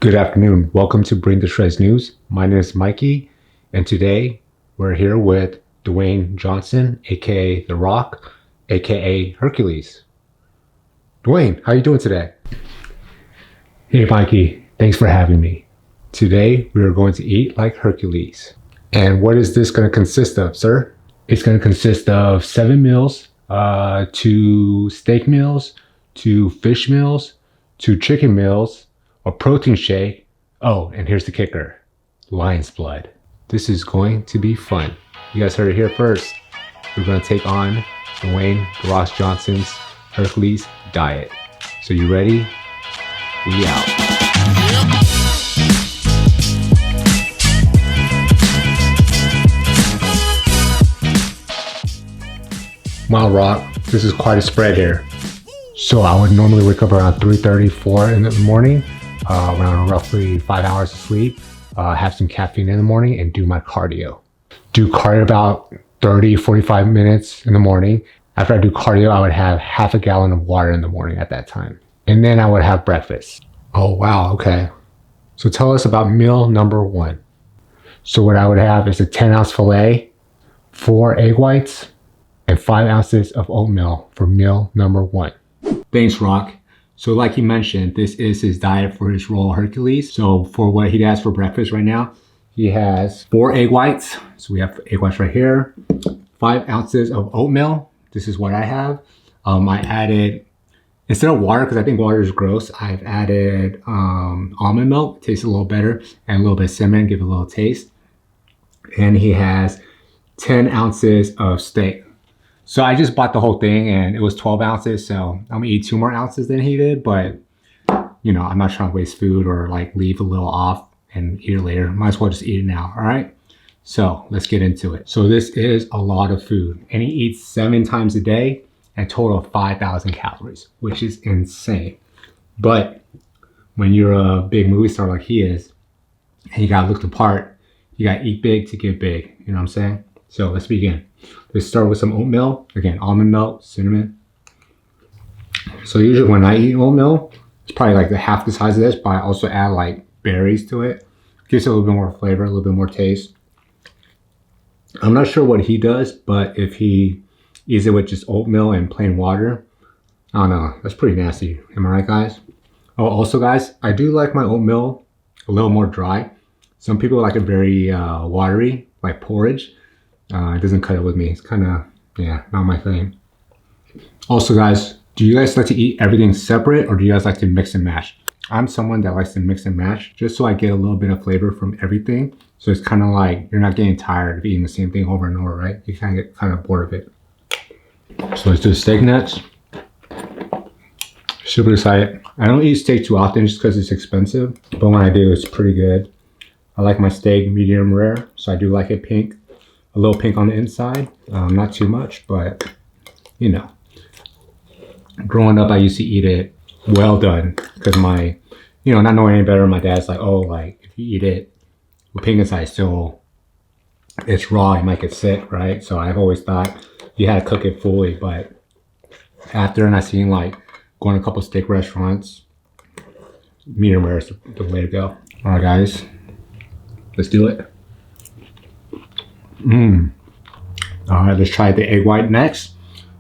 Good afternoon. Welcome to Bring the Shreds News. My name is Mikey, and today we're here with Dwayne Johnson, aka The Rock, aka Hercules. Dwayne, how you doing today? Hey Mikey, thanks for having me. Today we are going to eat like Hercules. And what is this going to consist of, sir? It's going to consist of 7 meals, 2 steak meals, 2 fish meals, 2 chicken meals, a protein shake. Oh, and here's the kicker. Lion's blood. This is going to be fun. You guys heard it here first. We're going to take on Dwayne "The Rock" Johnson's Hercules diet. So you ready? We out. Wow, Rock, this is quite a spread here. So I would normally wake up around 3:30, 4 in the morning. Around roughly 5 hours of sleep, have some caffeine in the morning, and do my cardio. Do cardio about 30, 45 minutes in the morning. After I do cardio, I would have half a gallon of water in the morning at that time. And then I would have breakfast. Oh, wow, okay. So tell us about meal number 1. So what I would have is a 10-ounce filet, 4 egg whites, and 5 ounces of oatmeal for meal number 1. Thanks, Rock. So like he mentioned, this is his diet for his role Hercules. So for what he has for breakfast right now, he has 4 egg whites. So we have egg whites right here, 5 ounces of oatmeal. This is what I have. I added, instead of water, because I think water is gross, I've added almond milk. Tastes a little better, and a little bit of cinnamon, give it a little taste. And he has 10 ounces of steak. So I just bought the whole thing and it was 12 ounces. So I'm gonna eat 2 more ounces than he did, but you know, I'm not trying to waste food or like leave a little off and eat it later. Might as well just eat it now, all right? So let's get into it. So this is a lot of food, and he eats 7 times a day and a total of 5,000 calories, which is insane. But when you're a big movie star like he is, and you gotta look the part, you gotta eat big to get big, you know what I'm saying? So let's begin. Let's start with some oatmeal. Again, almond milk, cinnamon. So usually when I eat oatmeal, it's probably like the half the size of this, but I also add like berries to it. Gives it a little bit more flavor, a little bit more taste. I'm not sure what he does, but if he eats it with just oatmeal and plain water, I don't know. That's pretty nasty. Am I right, guys? Oh, also, guys, I do like my oatmeal a little more dry. Some people like it very watery, like porridge. It doesn't cut it with me. It's kind of, yeah, not my thing. Also, guys, do you guys like to eat everything separate, or do you guys like to mix and match? I'm someone that likes to mix and match just so I get a little bit of flavor from everything. So it's kind of like you're not getting tired of eating the same thing over and over, right? You kind of get kind of bored of it. So let's do steak nuts. Super excited. I don't eat steak too often just because it's expensive, but when I do, it's pretty good. I like my steak medium rare, so I do like it pink. A little pink on the inside, not too much, but you know. Growing up, I used to eat it well done because my, you know, not knowing any better, my dad's like, oh, like if you eat it with pink inside, still it's raw, you might get sick, right? So I've always thought you had to cook it fully, but after, and I seen like going to a couple steak restaurants, medium rare is the way to go. All right, guys, let's do it. All right, let's try the egg white next.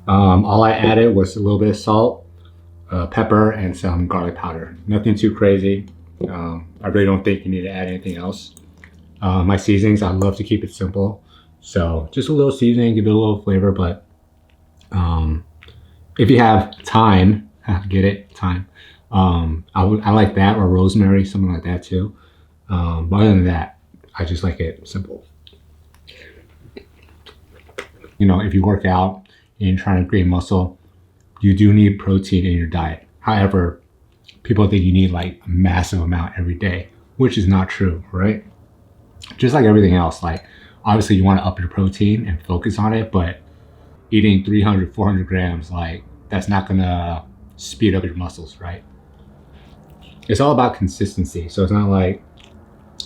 All I added was a little bit of salt, pepper, and some garlic powder. Nothing too crazy. I really don't think you need to add anything else. My seasonings, I love to keep it simple. So just a little seasoning, give it a little flavor, but if you have thyme, get it, thyme. I like that, or rosemary, something like that too. But other than that, I just like it simple. You know, if you work out and you're trying to gain muscle, you do need protein in your diet. However, people think you need like a massive amount every day, which is not true, right? Just like everything else, like obviously you want to up your protein and focus on it, but eating 300, 400 grams, like that's not gonna speed up your muscles, right? It's all about consistency. So it's not like,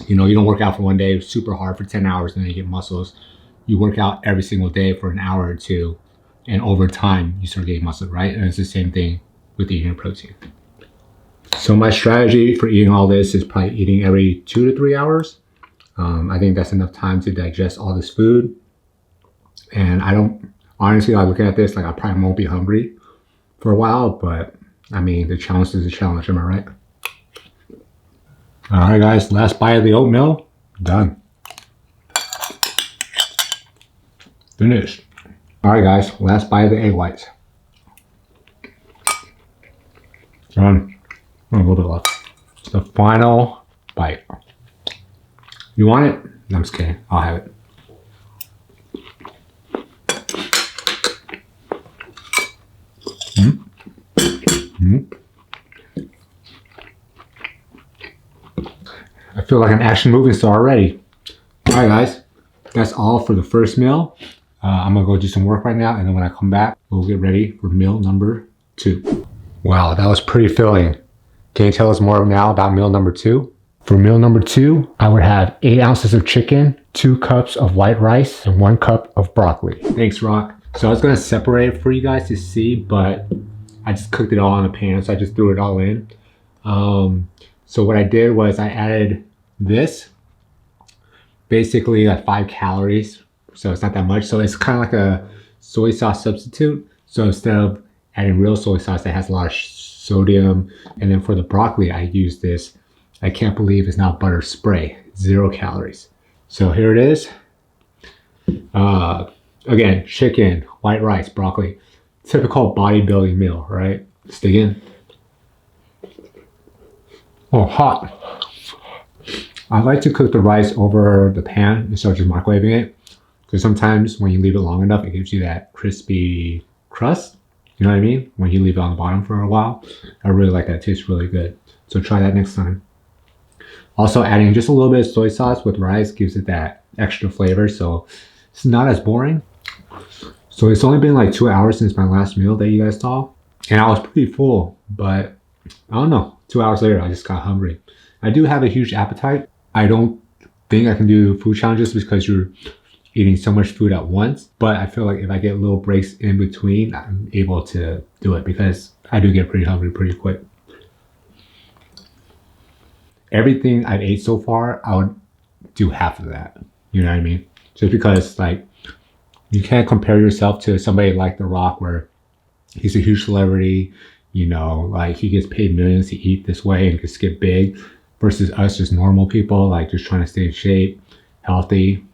you know, you don't work out for one day super hard for 10 hours and then you get muscles. You work out every single day for an hour or two, and over time you start getting muscle, right? And it's the same thing with eating your protein. So my strategy for eating all this is probably eating every 2 to 3 hours. I think that's enough time to digest all this food. And I don't, honestly, like looking at this, like I probably won't be hungry for a while, but I mean, the challenge is a challenge, am I right? All right, guys, last bite of the oatmeal, done. Finished. All right, guys, last bite of the egg whites. Done. A little bit left. It's the final bite. You want it? No, I'm just kidding. I'll have it. I feel like an action movie star already. All right, guys. That's all for the first meal. I'm gonna go do some work right now, and then when I come back, we'll get ready for meal number 2. Wow, that was pretty filling. Can you tell us more now about meal number 2? For meal number 2, I would have 8 ounces of chicken, 2 cups of white rice, and 1 cup of broccoli. Thanks, Rock. So I was gonna separate it for you guys to see, but I just cooked it all in a pan, so I just threw it all in. So what I did was I added this, basically like 5 calories, so it's not that much. So it's kind of like a soy sauce substitute. So instead of adding real soy sauce that has a lot of sodium, and then for the broccoli, I use this, I can't believe it's not butter spray, 0 calories. So here it is. Again, chicken, white rice, broccoli, typical bodybuilding meal, right? Stick in. Oh, hot. I like to cook the rice over the pan instead of just microwaving it, because sometimes when you leave it long enough, it gives you that crispy crust. You know what I mean? When you leave it on the bottom for a while. I really like that. It tastes really good. So try that next time. Also, adding just a little bit of soy sauce with rice gives it that extra flavor, so it's not as boring. So it's only been like 2 hours since my last meal that you guys saw, and I was pretty full, but I don't know, 2 hours later I just got hungry. I do have a huge appetite. I don't think I can do food challenges because you're eating so much food at once, but I feel like if I get little breaks in between, I'm able to do it because I do get pretty hungry pretty quick. Everything I've ate so far, I would do half of that. You know what I mean? Just because like you can't compare yourself to somebody like The Rock where he's a huge celebrity, you know, like he gets paid millions to eat this way and just get big, versus us just normal people, like just trying to stay in shape, healthy.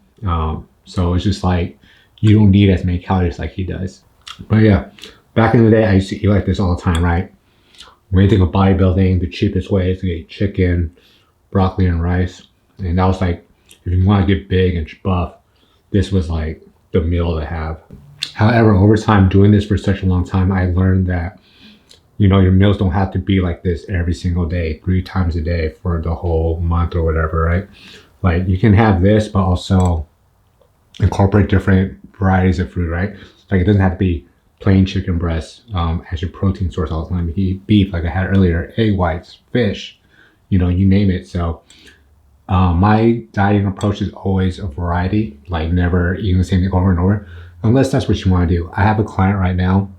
So it's just like you don't need as many calories like he does. But yeah, back in the day, I used to eat like this all the time, right? When you think of bodybuilding, the cheapest way is to get chicken, broccoli, and rice. And that was like, if you want to get big and buff, this was like the meal to have. However, over time, doing this for such a long time, I learned that, you know, your meals don't have to be like this every single day, 3 times a day for the whole month or whatever, right? Like you can have this, but also incorporate different varieties of food, right? Like it doesn't have to be plain chicken breast as your protein source all the time. You can eat beef like I had earlier, egg whites, fish, you know, you name it. So my dieting approach is always a variety, like never eating the same thing over and over, unless that's what you want to do. I have a client right now.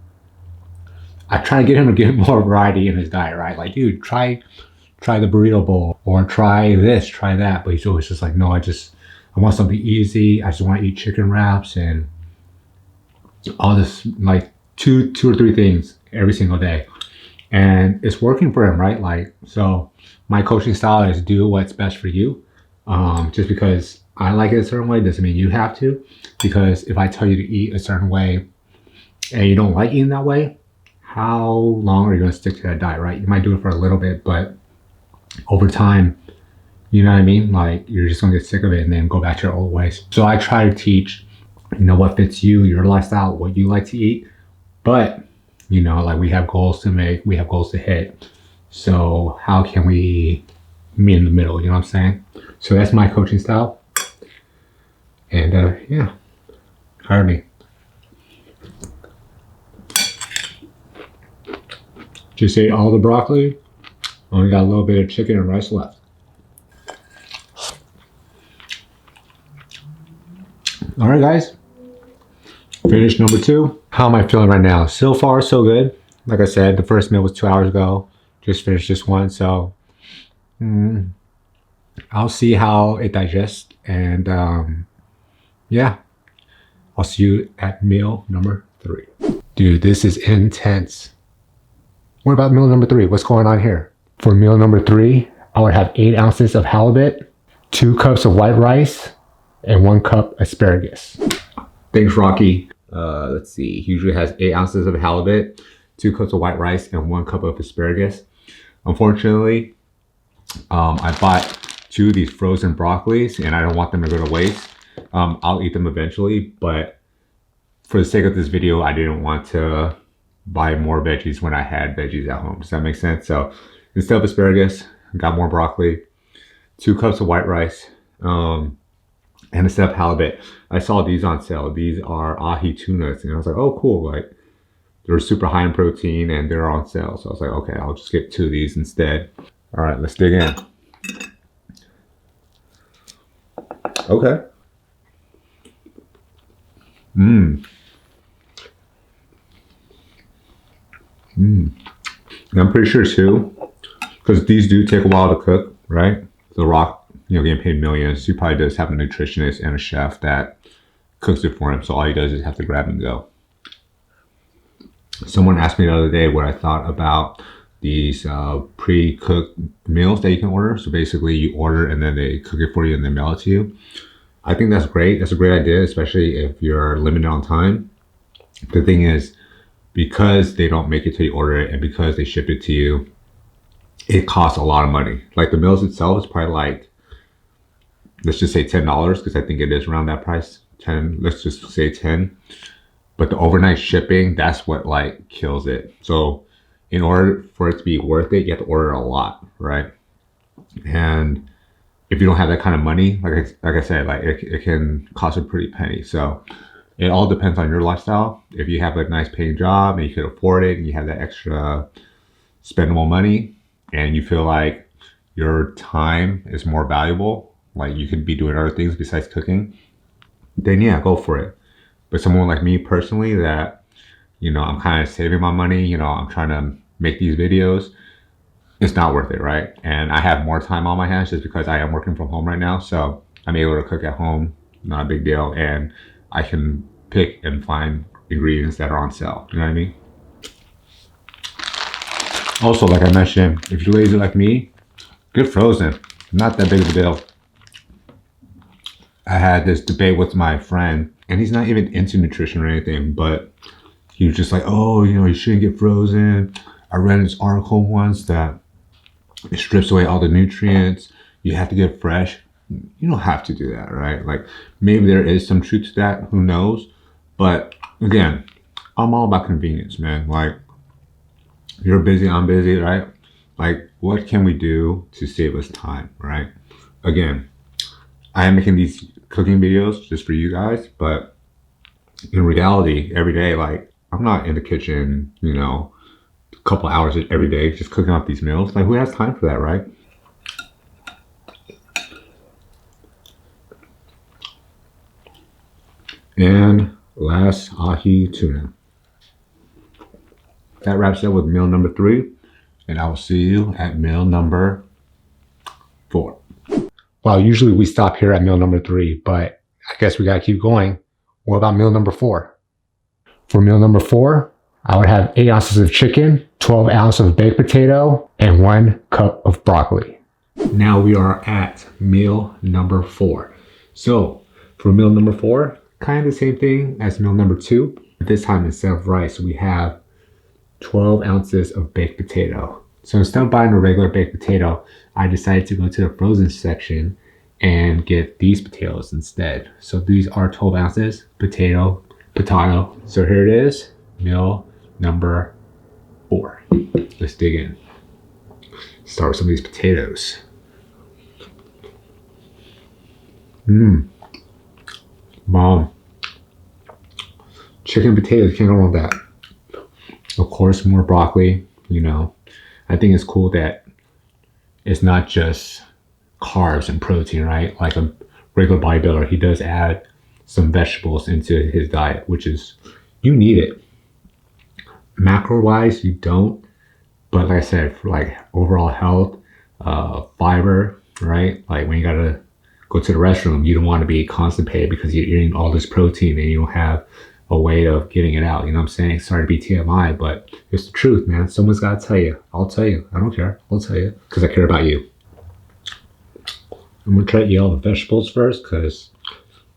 I try to get him to get more variety in his diet, right? Like, dude, try the burrito bowl, or try this, try that. But he's always just like, no, I want something easy. I just want to eat chicken wraps and all this, like two or three things every single day. And it's working for him, right? Like, so my coaching style is do what's best for you. Just because I like it a certain way doesn't mean you have to. Because if I tell you to eat a certain way and you don't like eating that way, how long are you going to stick to that diet, right? You might do it for a little bit, but over time, you know what I mean? Like you're just going to get sick of it and then go back to your old ways. So I try to teach, you know, what fits you, your lifestyle, what you like to eat. But, you know, like we have goals to make, we have goals to hit. So how can we meet in the middle? You know what I'm saying? So that's my coaching style. And yeah, hire me. Just ate all the broccoli. Only got a little bit of chicken and rice left. All right, guys. Finished number 2. How am I feeling right now? So far, so good. Like I said, the first meal was 2 hours ago. Just finished this one, so I'll see how it digests, and yeah, I'll see you at meal number 3. Dude, this is intense. What about meal number 3? What's going on here? For meal number 3, I would have 8 ounces of halibut, 2 cups of white rice, and 1 cup asparagus. Thanks, Rocky. Let's see. He usually has 8 ounces of halibut, 2 cups of white rice, and 1 cup of asparagus. Unfortunately, I bought 2 of these frozen broccolis, and I don't want them to go to waste. I'll eat them eventually, but for the sake of this video, I didn't want to buy more veggies when I had veggies at home. Does that make sense? So instead of asparagus, I got more broccoli, 2 cups of white rice, and instead of halibut, I saw these on sale. These are ahi tunas, and I was like, oh, cool. Like, they're super high in protein and they're on sale. So I was like, okay, I'll just get 2 of these instead. All right, let's dig in. Okay. I'm pretty sure too, because these do take a while to cook, right? The Rock, getting paid millions, he probably does have a nutritionist and a chef that cooks it for him. So all he does is have to grab and go. Someone asked me the other day what I thought about these pre-cooked meals that you can order. So basically you order and then they cook it for you and they mail it to you. I think that's great. That's a great idea, especially if you're limited on time. The thing is, because they don't make it till you order it and because they ship it to you, it costs a lot of money. Like the meals itself is probably like, let's just say $10, because I think it is around that price. 10, let's just say 10. But the overnight shipping, that's what like kills it. So in order for it to be worth it, you have to order a lot, right? And if you don't have that kind of money, like I said, like it can cost a pretty penny. So it all depends on your lifestyle. If you have a nice paying job and you can afford it and you have that extra spendable money and you feel like your time is more valuable, like you could be doing other things besides cooking, then yeah, go for it. But someone like me personally that, I'm kind of saving my money, I'm trying to make these videos, it's not worth it, right? And I have more time on my hands just because I am working from home right now. So I'm able to cook at home, not a big deal. And I can pick and find ingredients that are on sale. You know what I mean? Also, like I mentioned, if you're lazy like me, get frozen. Not that big of a deal. I had this debate with my friend, and he's not even into nutrition or anything, but he was just like, oh, you shouldn't get frozen. I read this article once that it strips away all the nutrients. You have to get fresh. You don't have to do that, right? Like, maybe there is some truth to that, who knows? But again, I'm all about convenience, man. Like, you're busy, I'm busy, right? Like, what can we do to save us time, right? Again, I am making these cooking videos just for you guys, but in reality, every day, like, I'm not in the kitchen, a couple hours every day just cooking up these meals. Like, who has time for that, right? And last, ahi tuna. That wraps up with meal number 3, and I will see you at meal number 4. Well, usually we stop here at meal number 3, but I guess we gotta keep going. What about meal number 4? For meal number 4, I would have 8 ounces of chicken, 12 ounces of baked potato, and 1 cup of broccoli. Now we are at meal number 4. So for meal number 4, kind of the same thing as meal number 2. This time, instead of rice, we have 12 ounces of baked potato. So instead of buying a regular baked potato, I decided to go to the frozen section and get these potatoes instead. So these are 12 ounces, potato. So here it is, meal number 4. Let's dig in. Start with some of these potatoes. Mom. Chicken potatoes, can't go wrong with that. Of course, more broccoli, I think it's cool that it's not just carbs and protein, right? Like a regular bodybuilder, he does add some vegetables into his diet, which is, you need it. Macro-wise, you don't, But like I said, for like overall health, fiber, right? Like when you gotta go to the restroom, you don't want to be constipated because you're eating all this protein and you don't have a way of getting it out. You know what I'm saying? Sorry to be TMI, but it's the truth, man. Someone's got to tell you. I'll tell you. I don't care. I'll tell you because I care about you. I'm going to try to eat all the vegetables first because,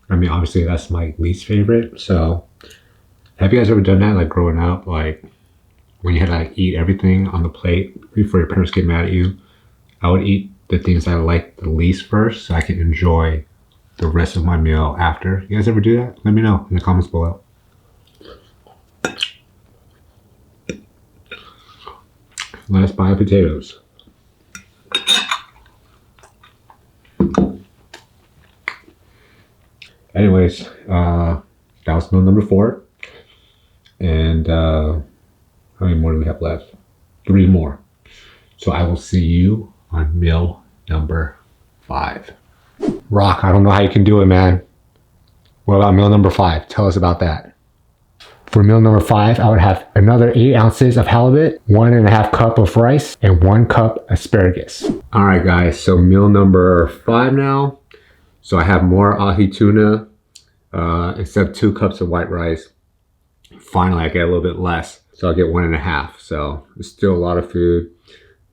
I mean, obviously that's my least favorite. So have you guys ever done that? Like growing up, like when you had to like eat everything on the plate before your parents get mad at you? I would eat the things I like the least first so I can enjoy the rest of my meal after. You guys ever do that? Let me know in the comments below. Let's buy potatoes. Anyways, that was meal number 4. And how many more do we have left? 3 more. So I will see you on meal number 5. Rock, I don't know how you can do it, man. What about meal number 5? Tell us about that. For meal number 5, I would have another 8 ounces of halibut, 1.5 cup of rice, and 1 cup asparagus. All right, guys, so meal number 5 now. So I have more ahi tuna, instead of 2 cups of white rice. Finally, I get a little bit less, so I'll get 1.5. So it's still a lot of food.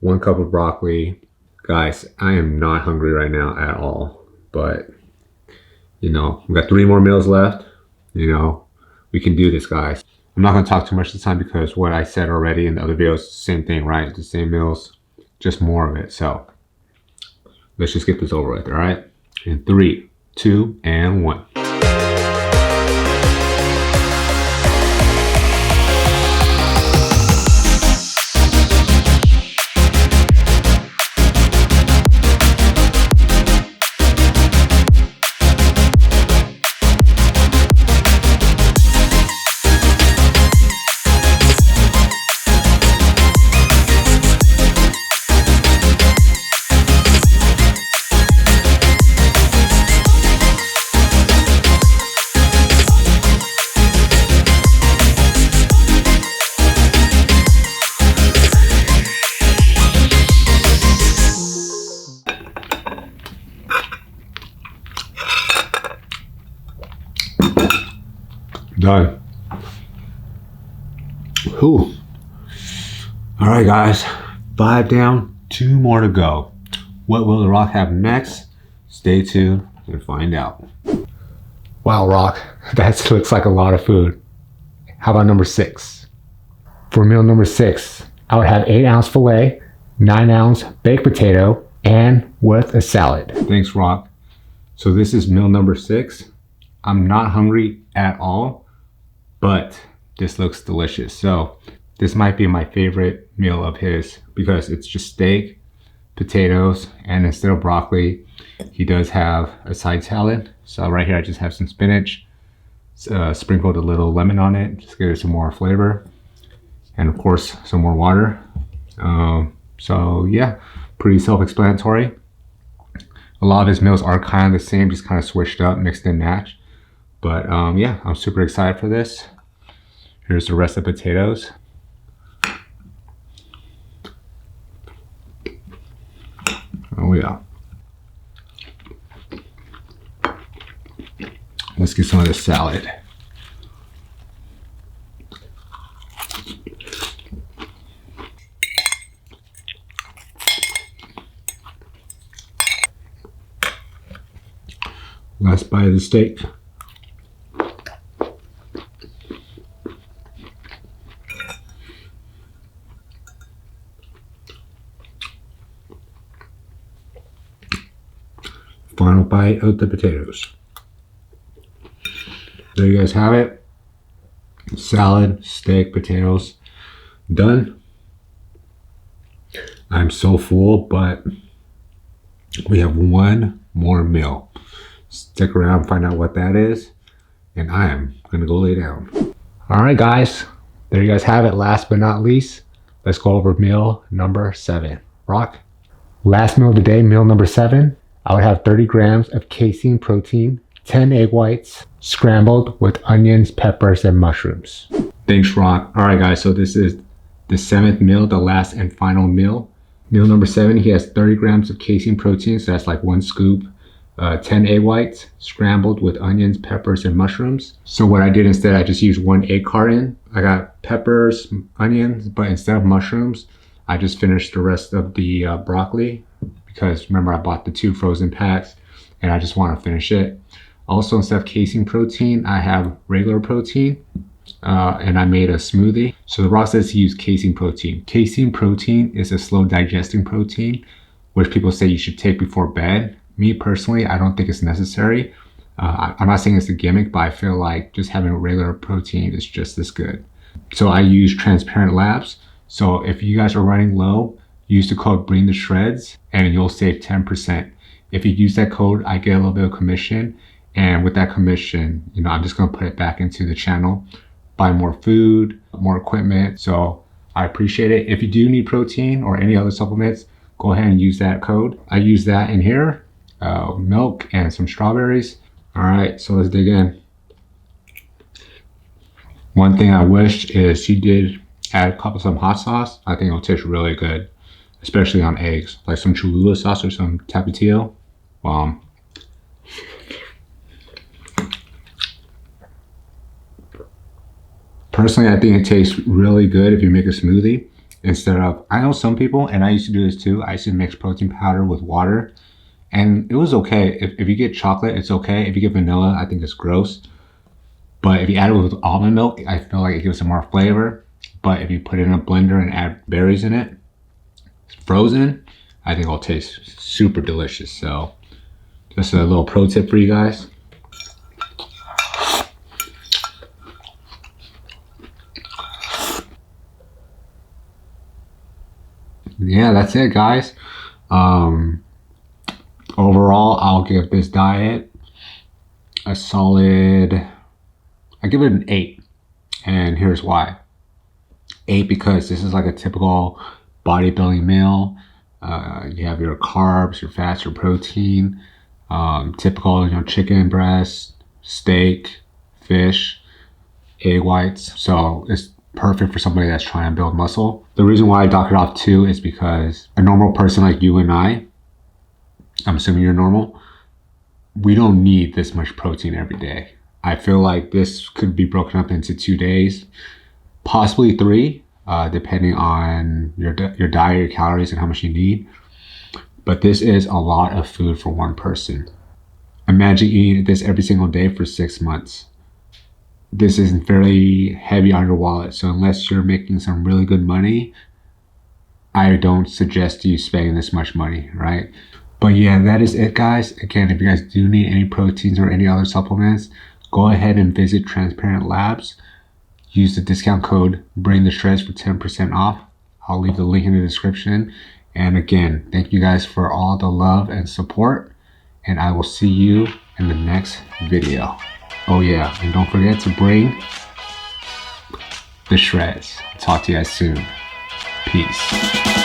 1 cup of broccoli. Guys, I am not hungry right now at all, but you know, we've got 3 more meals left. You know, we can do this, guys. I'm not gonna talk too much this time because what I said already in the other videos, same thing, right? The same meals, just more of it. So let's just get this over with, all right? In 3, 2, and 1. Done. Whew. All right, guys, 5 down, 2 more to go. What will the Rock have next? Stay tuned and find out. Wow, Rock, that looks like a lot of food. How about number 6? For meal number 6, I would have 8-ounce filet, 9-ounce baked potato, and with a salad. Thanks, Rock. So this is meal number 6. I'm not hungry at all, but this looks delicious. So this might be my favorite meal of his because it's just steak, potatoes, and instead of broccoli, he does have a side salad. So right here, I just have some spinach, sprinkled a little lemon on it, just give it some more flavor. And of course, some more water. So yeah, pretty self-explanatory. A lot of his meals are kind of the same, just kind of switched up, mixed and matched. But yeah, I'm super excited for this. Here's the rest of the potatoes. Oh yeah. Let's get some of this salad. Last bite of the steak. Final bite of the potatoes. There you guys have it. Salad, steak, potatoes, done. I'm so full, but we have 1 more meal. Stick around, find out what that is, and I am gonna go lay down. All right, guys, there you guys have it. Last but not least, let's go over meal number 7. Rock. Last meal of the day, meal number 7. I would have 30 grams of casein protein, 10 egg whites, scrambled with onions, peppers, and mushrooms. Thanks, Rock. All right, guys, so this is the 7th meal, the last and final meal. Meal number 7, he has 30 grams of casein protein, so that's like 1 scoop. 10 egg whites, scrambled with onions, peppers, and mushrooms. So what I did instead, I just used 1 egg carton. I got peppers, onions, but instead of mushrooms, I just finished the rest of the broccoli, because remember I bought the 2 frozen packs and I just want to finish it. Also, instead of casein protein, I have regular protein, and I made a smoothie. So the raw says to use casein protein. Casein protein is a slow digesting protein, which people say you should take before bed. Me personally, I don't think it's necessary. I'm not saying it's a gimmick, but I feel like just having regular protein is just as good. So I use Transparent Labs. So if you guys are running low, use the code BRINGTHESHREDS and you'll save 10%. If you use that code, I get a little bit of commission. And with that commission, you know, I'm just gonna put it back into the channel, buy more food, more equipment. So I appreciate it. If you do need protein or any other supplements, go ahead and use that code. I use that in here. Milk and some strawberries. All right, so let's dig in. One thing I wish is she did add some hot sauce. I think it'll taste really good, especially on eggs, like some Cholula sauce or some Tapatio. Personally, I think it tastes really good if you make a smoothie instead of, I know some people, and I used to do this too, I used to mix protein powder with water. And it was okay. If you get chocolate, it's okay. If you get vanilla, I think it's gross. But if you add it with almond milk, I feel like it gives some more flavor. But if you put it in a blender and add berries in it, it's frozen, I think it'll taste super delicious. So just a little pro tip for you guys. Yeah, that's it, guys. Overall, I'll give this diet a solid, I give it an 8. And here's why. 8 because this is like a typical bodybuilding meal. You have your carbs, your fats, your protein, typical, you know, chicken breast, steak, fish, egg whites. So it's perfect for somebody that's trying to build muscle. The reason why I dock it off 2 is because a normal person like you and I'm assuming you're normal, we don't need this much protein every day. I feel like this could be broken up into 2 days, possibly 3, depending on your diet, your calories, and how much you need. But this is a lot of food for one person. Imagine eating this every single day for 6 months. This is very heavy on your wallet. So unless you're making some really good money, I don't suggest you spending this much money, right? But yeah, that is it, guys. Again, if you guys do need any proteins or any other supplements, go ahead and visit Transparent Labs. Use the discount code BRINGTHESHREDS for 10% off. I'll leave the link in the description. And again, thank you guys for all the love and support. And I will see you in the next video. Oh yeah, and don't forget to bring the shreds. Talk to you guys soon. Peace.